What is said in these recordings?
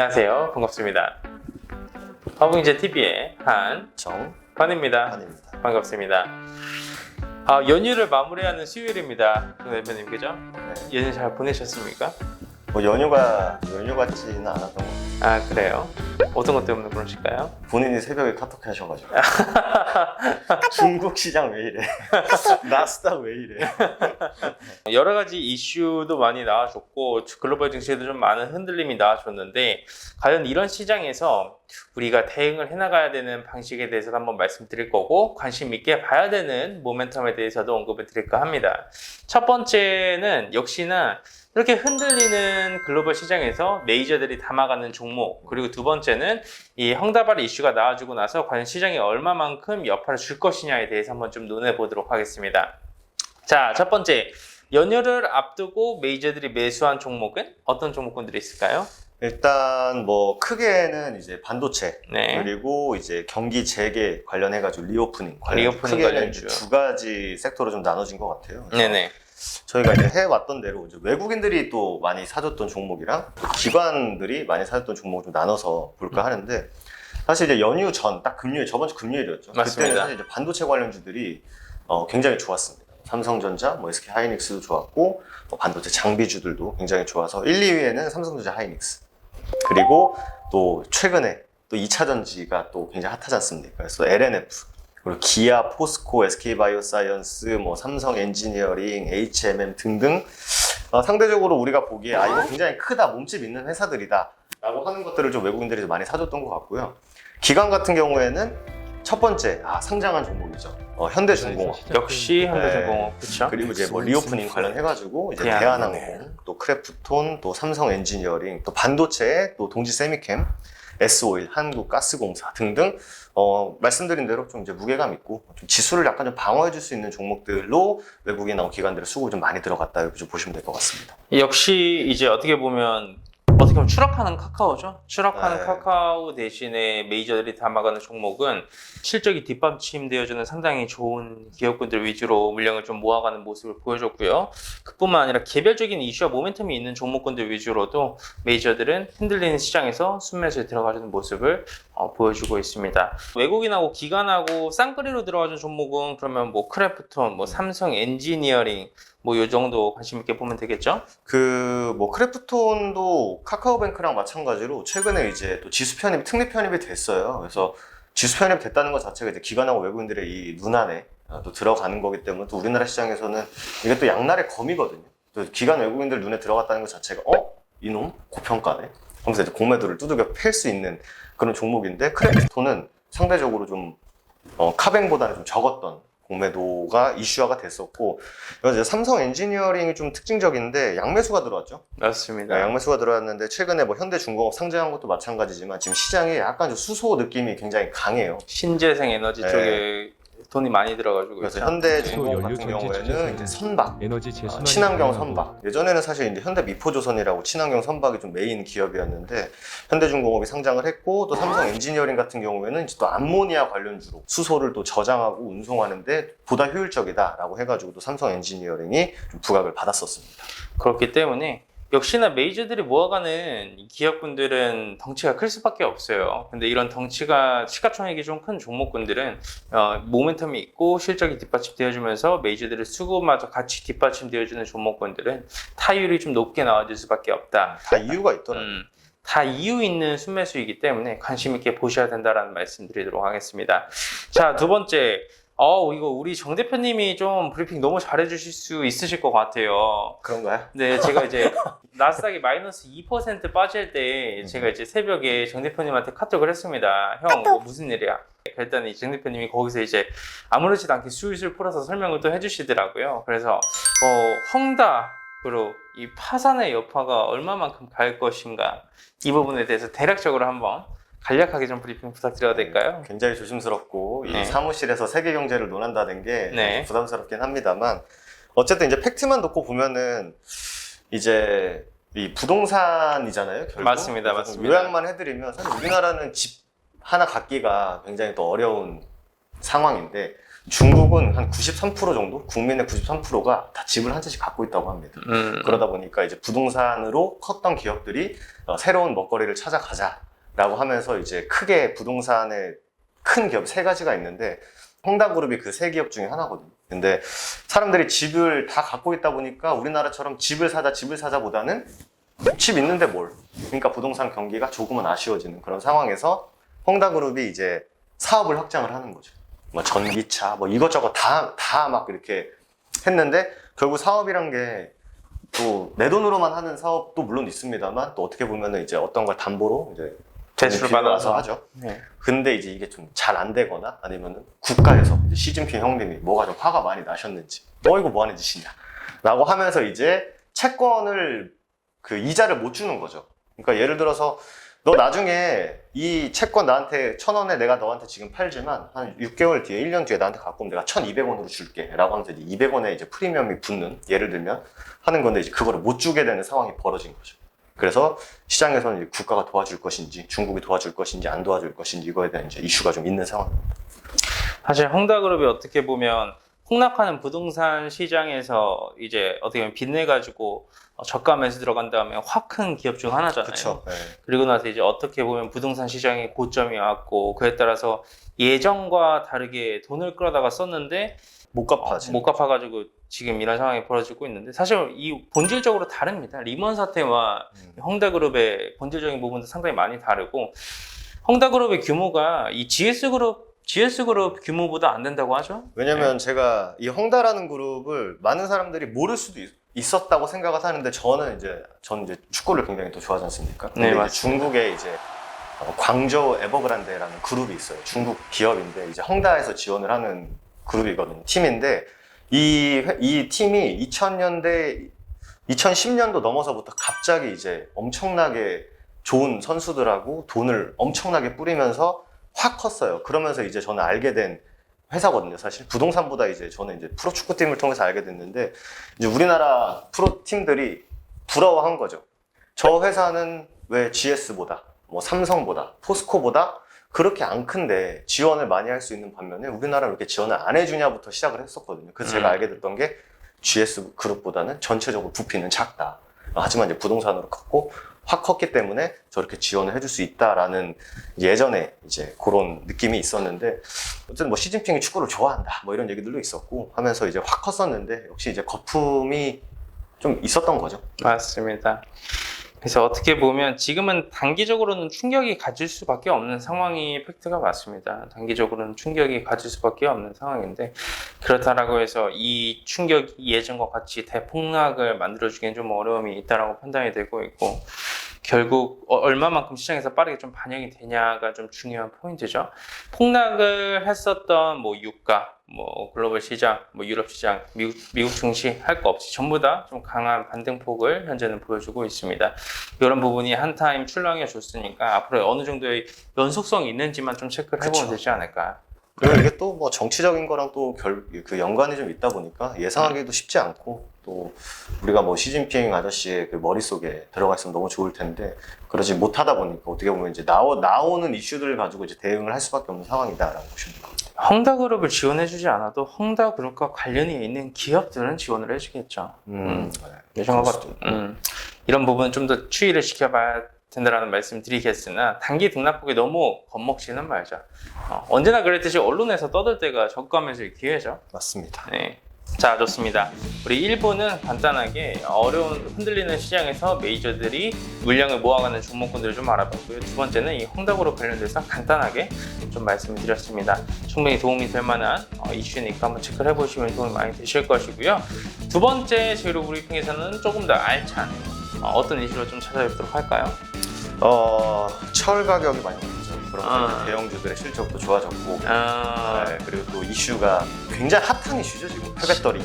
안녕하세요. 반갑습니다. 화붕이제TV의 한정환입니다. 한입니다. 반갑습니다. 연휴를 마무리하는 수요일입니다. 대표님, 그죠? 네. 연휴 잘 보내셨습니까? 뭐 연휴 같지는 않았던 것 같아요. 아, 그래요? 어떤 것 때문에 그러실까요? 본인이 새벽에 카톡 하셔가지고 중국 시장 왜 이래? 나스닥 왜 이래? 여러 가지 이슈도 많이 나와줬고 글로벌 증시에도 좀 많은 흔들림이 나와줬는데 과연 이런 시장에서 우리가 대응을 해나가야 되는 방식에 대해서도 한번 말씀드릴 거고 관심 있게 봐야 되는 모멘텀에 대해서도 언급을 드릴까 합니다. 첫 번째는 역시나 이렇게 흔들리는 글로벌 시장에서 메이저들이 담아가는 종목, 그리고 두 번째는 이 헝다바르 이슈가 나와주고 나서 과연 시장이 얼마만큼 여파를 줄 것이냐에 대해서 한번 좀 논해보도록 하겠습니다. 자, 첫 번째, 연휴를 앞두고 메이저들이 매수한 종목은 어떤 종목군들이 있을까요? 일단 뭐 크게는 이제 반도체 네. 그리고 이제 경기 재개 관련해가지고 리오프닝 리오프닝 관련주 두 가지 섹터로 좀 나눠진 것 같아요. 네네. 저희가 이제 해왔던 대로 이제 외국인들이 또 많이 사줬던 종목이랑 기관들이 많이 사줬던 종목을 좀 나눠서 볼까 하는데, 사실 이제 연휴 전, 딱 금요일, 저번 주 금요일이었죠. 맞습니다. 그때는 사실 이제 반도체 관련주들이 굉장히 좋았습니다. 삼성전자, 뭐 SK 하이닉스도 좋았고, 반도체 장비주들도 굉장히 좋아서 1, 2위에는 삼성전자 하이닉스. 그리고 또 최근에 또 2차 전지가 또 굉장히 핫하지 않습니까? 그래서 LNF. 그리고 기아, 포스코, SK바이오사이언스, 뭐 삼성 엔지니어링, HMM 등등 상대적으로 우리가 보기에 이거 굉장히 크다, 몸집 있는 회사들이다 라고 하는 것들을 좀 외국인들이 좀 많이 사줬던 것 같고요. 기관 같은 경우에는 첫 번째 상장한 종목이죠. 현대중공업. 역시 현대중공업, 그렇죠? 그리고 이제 뭐 리오프닝 관련해가지고 이제 대한항공, 또 크래프톤, 또 삼성 엔지니어링, 또 반도체, 또 동지 세미캠, S-오일, 한국가스공사 등등 말씀드린 대로 좀 이제 무게감 있고 좀 지수를 약간 좀 방어해 줄 수 있는 종목들로 외국인하고 기관들의 수급이 좀 많이 들어갔다 이렇게 좀 보시면 될 것 같습니다. 역시 이제 어떻게 보면 추락하는 카카오죠. 추락하는 네. 카카오 대신에 메이저들이 담아가는 종목은 실적이 뒷받침되어주는 상당히 좋은 기업군들 위주로 물량을 좀 모아가는 모습을 보여줬고요. 그뿐만 아니라 개별적인 이슈와 모멘텀이 있는 종목군들 위주로도 메이저들은 흔들리는 시장에서 순매수에 들어가주는 모습을 보여주고 있습니다. 외국인하고 기관하고 쌍끌이로 들어가준 종목은 그러면 뭐 크래프톤, 뭐 삼성 엔지니어링, 뭐 요 정도 관심 있게 보면 되겠죠? 뭐 크래프톤도 카카오뱅크랑 마찬가지로 최근에 이제 또 지수 편입, 특례 편입이 됐어요. 그래서 지수 편입 됐다는 것 자체가 이제 기관하고 외국인들의 이 눈 안에 또 들어가는 거기 때문에 또 우리나라 시장에서는 이게 또 양날의 검이거든요. 또 기관 외국인들 눈에 들어갔다는 것 자체가 이놈 고평가네 하면서 이제 공매도를 두들겨 팰 수 있는 그런 종목인데, 크래프톤은 상대적으로 좀 카뱅보다는 좀 적었던 공매도가 이슈화가 됐었고, 이제 삼성 엔지니어링이 좀 특징적인데 양매수가 들어왔죠. 맞습니다. 네, 양매수가 들어왔는데 최근에 뭐 현대중공업 상장한 것도 마찬가지지만 지금 시장에 약간 좀 수소 느낌이 굉장히 강해요. 신재생 에너지 네. 쪽에 돈이 많이 들어가지고 그래서 있죠. 현대중공업 연료 같은 전지 경우에는 주제는 이제 선박, 에너지 재순환 친환경 선박. 예전에는 사실 이제 현대미포조선이라고 친환경 선박이 좀 메인 기업이었는데 현대중공업이 상장을 했고, 또 삼성 엔지니어링 같은 경우에는 이제 또 암모니아 관련주로 수소를 또 저장하고 운송하는데 보다 효율적이다라고 해가지고 또 삼성 엔지니어링이 좀 부각을 받았었습니다. 그렇기 때문에 역시나 메이저들이 모아가는 이 기업군들은 덩치가 클 수밖에 없어요. 근데 이런 덩치가 시가총액이 좀 큰 종목군들은 모멘텀이 있고 실적이 뒷받침되어주면서 메이저들의 수급마저 같이 뒷받침되어주는 종목군들은 타율이 좀 높게 나와줄 수밖에 없다. 다 이유가 있더라고요. 다 이유 있는 순매수이기 때문에 관심 있게 보셔야 된다는 말씀드리도록 하겠습니다. 자, 두 번째. 이거 우리 정 대표님이 좀 브리핑 너무 잘해주실 수 있으실 것 같아요. 그런가요? 네, 제가 이제 나스닥이 마이너스 2% 빠질 때 제가 이제 새벽에 정 대표님한테 카톡을 했습니다. 형, 뭐 무슨 일이야? 그랬더니 정 대표님이 거기서 이제 아무렇지도 않게 술술 풀어서 설명을 또 해주시더라고요. 그래서 헝다로 이 파산의 여파가 얼마만큼 갈 것인가, 이 부분에 대해서 대략적으로 한번 간략하게 좀 브리핑 부탁드려도 될까요? 굉장히 조심스럽고 네. 이 사무실에서 세계 경제를 논한다는 게 네. 부담스럽긴 합니다만, 어쨌든 이제 팩트만 놓고 보면은 이제 이 부동산이잖아요, 결국. 맞습니다, 맞습니다. 요약만 해드리면 사실 우리나라는 집 하나 갖기가 굉장히 또 어려운 상황인데, 중국은 한 93% 정도, 국민의 93%가 다 집을 한 채씩 갖고 있다고 합니다. 그러다 보니까 이제 부동산으로 컸던 기업들이 새로운 먹거리를 찾아가자라고 하면서 이제 크게 부동산의 큰 기업 세 가지가 있는데 헝다그룹이 그 세 기업 중에 하나거든요. 근데 사람들이 집을 다 갖고 있다 보니까 우리나라처럼 집을 사자 보다는 집 있는데 뭘. 그러니까 부동산 경기가 조금은 아쉬워지는 그런 상황에서 헝다그룹이 이제 사업을 확장을 하는 거죠. 뭐 전기차, 뭐 이것저것 다 막 이렇게 했는데 결국 사업이란 게 또 내 돈으로만 하는 사업도 물론 있습니다만 또 어떻게 보면은 이제 어떤 걸 담보로 이제 대출을 받아서 받아서 하죠. 네. 근데 이제 이게 좀 잘 안 되거나 아니면은 국가에서 이제 시진핑 형님이 뭐가 좀 화가 많이 나셨는지 너 이거 뭐 하는 짓이냐 라고 하면서 이제 채권을 그 이자를 못 주는 거죠. 그러니까 예를 들어서 너 나중에 이 채권 나한테 1,000원에 내가 너한테 지금 팔지만 한 6개월 뒤에 1년 뒤에 나한테 갖고 오면 내가 1,200원으로 줄게 라고 하면서 이제 200원에 이제 프리미엄이 붙는 예를 들면 하는 건데 이제 그거를 못 주게 되는 상황이 벌어진 거죠. 그래서 시장에서는 이제 국가가 도와줄 것인지 중국이 도와줄 것인지 안 도와줄 것인지 이거에 대한 이제 이슈가 좀 있는 상황입니다. 사실 헝다그룹이 어떻게 보면 폭락하는 부동산 시장에서 이제 어떻게 보면 빚내가지고 저가 매수 들어간 다음에 확 큰 기업 중 하나잖아요. 그렇죠. 네. 그리고 나서 이제 어떻게 보면 부동산 시장이 고점이 왔고 그에 따라서 예전과 다르게 돈을 끌어다가 썼는데 못 갚아지. 못 갚아가지고 지금 이런 상황이 벌어지고 있는데 사실 이 본질적으로 다릅니다. 리먼 사태와 헝다그룹의 본질적인 부분도 상당히 많이 다르고 헝다그룹의 규모가 이 GS그룹 규모보다 안 된다고 하죠. 왜냐면 제가 이 헝다라는 그룹을 많은 사람들이 모를 수도 있었다고 생각을 하는데 저는 이제 축구를 굉장히 또 좋아하지 않습니까? 근데 네, 이제 맞습니다. 중국에 이제 광저우 에버그란데라는 그룹이 있어요. 중국 기업인데 이제 헝다에서 지원을 하는 그룹이거든요. 팀인데 이 팀이 2010년도 넘어서부터 갑자기 이제 엄청나게 좋은 선수들하고 돈을 엄청나게 뿌리면서 확 컸어요. 그러면서 이제 저는 알게 된 회사거든요. 사실 부동산보다 이제 저는 이제 프로축구팀을 통해서 알게 됐는데 이제 우리나라 프로팀들이 부러워한 거죠. 저 회사는 왜 GS보다 뭐 삼성보다 포스코보다 그렇게 안 큰데 지원을 많이 할 수 있는 반면에 우리나라는 왜 이렇게 지원을 안 해주냐부터 시작을 했었거든요. 그래서 제가 알게 됐던 게 GS 그룹보다는 전체적으로 부피는 작다. 하지만 이제 부동산으로 컸고 확 컸기 때문에 저렇게 지원을 해줄 수 있다라는 예전에 이제 그런 느낌이 있었는데 어쨌든 뭐 시진핑이 축구를 좋아한다 뭐 이런 얘기들도 있었고 하면서 이제 확 컸었는데 역시 이제 거품이 좀 있었던 거죠. 맞습니다. 그래서 어떻게 보면 지금은 단기적으로는 충격이 가질 수밖에 없는 상황이 팩트가 맞습니다. 단기적으로는 충격이 가질 수밖에 없는 상황인데 그렇다라고 해서 이 충격이 예전과 같이 대폭락을 만들어주기엔 좀 어려움이 있다라고 판단이 되고 있고 결국 얼마만큼 시장에서 빠르게 좀 반영이 되냐가 좀 중요한 포인트죠. 폭락을 했었던 뭐 유가, 뭐 글로벌 시장, 뭐 유럽 시장, 미국 증시 할 거 없이 전부 다 좀 강한 반등폭을 현재는 보여주고 있습니다. 이런 부분이 한 타임 출렁여 줬으니까 앞으로 어느 정도의 연속성이 있는지만 좀 체크를 해보면 되지 않을까. 그리고 이게 또 뭐 정치적인 거랑 또 그 연관이 좀 있다 보니까 예상하기도 쉽지 않고 또 우리가 뭐 시진핑 아저씨의 그 머릿속에 들어가 있으면 너무 좋을 텐데 그러지 못하다 보니까 어떻게 보면 이제 나오는 이슈들을 가지고 이제 대응을 할 수밖에 없는 상황이다라는 보시면 됩니다. 헝다그룹을 지원해주지 않아도 헝다그룹과 관련이 있는 기업들은 지원을 해주겠죠. 예전과 같은 이런 부분은 좀 더 추이를 시켜봐야 된다라는 말씀 드리겠으나 단기 등락폭이 너무 겁먹지는 말자. 언제나 그랬듯이 언론에서 떠들 때가 저가매수의 기회죠. 맞습니다. 네. 자, 좋습니다. 우리 1부는 간단하게 어려운 흔들리는 시장에서 메이저들이 물량을 모아가는 종목군들을 좀 알아봤고요. 두 번째는 이 헝다그룹 관련돼서 간단하게 좀 말씀을 드렸습니다. 충분히 도움이 될 만한 이슈니까 한번 체크를 해보시면 도움이 많이 되실 것이고요. 두 번째 제로 브리핑에서는 조금 더 알찬 어떤 이슈로 좀 찾아뵙도록 할까요? 철 가격이 많이 오르죠. 그러면서 이제 대형주들의 실적도 좋아졌고 네, 그리고 또 이슈가 굉장히 핫한 이슈죠 지금 폐배터리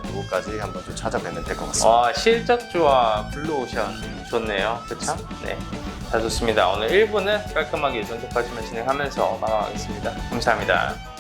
그거까지 한번 좀 찾아뵈면 될 것 같습니다. 와, 실적주와 블루오션 좋네요. 그쵸? 네. 자, 좋습니다. 오늘 1부는 깔끔하게 이 정도까지만 진행하면서 마감하겠습니다. 감사합니다.